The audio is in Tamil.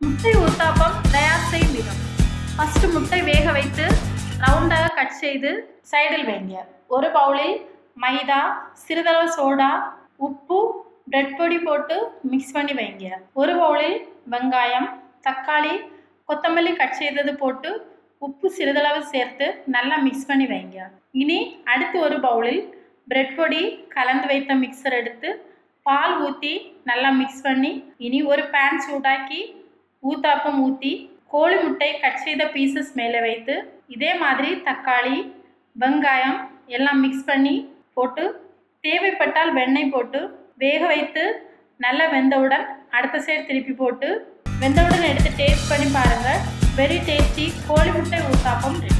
முட்டை ஊத்தாப்பம் தயார் செய்யும் விதம். ஃபர்ஸ்ட் முட்டை வேக வைத்து ரவுண்டாக கட் செய்து சைடில் வைங்க. ஒரு பவுலில் மைதா, சிறிதளவு சோடா, உப்பு, பிரெட் பொடி போட்டு மிக்ஸ் பண்ணி வைங்க. ஒரு பவுலில் வெங்காயம், தக்காளி, கொத்தமல்லி கட் செய்தது போட்டு உப்பு சிறிதளவு சேர்த்து நல்லா மிக்ஸ் பண்ணி வைங்க. இனி அடுத்து ஒரு பவுலில் பிரெட் பொடி கலந்து வைத்த மிக்சர் எடுத்து பால் ஊற்றி நல்லா மிக்ஸ் பண்ணி இனி ஒரு பேன் சூடாக்கி ஊத்தாப்பம் ஊற்றி கோழி முட்டை கட் செய்த பீசஸ் மேலே வைத்து இதே மாதிரி தக்காளி, வெங்காயம் எல்லாம் மிக்ஸ் பண்ணி போட்டு தேவைப்பட்டால் வெண்ணெய் போட்டு வேக வைத்து நல்லா வெந்தவுடன் அடுத்த சைடு திருப்பி போட்டு வெந்தவுடன் எடுத்து டேஸ்ட் பண்ணி பாருங்கள். வெரி டேஸ்டி கோழி முட்டை ஊத்தாப்பம் ரெடி.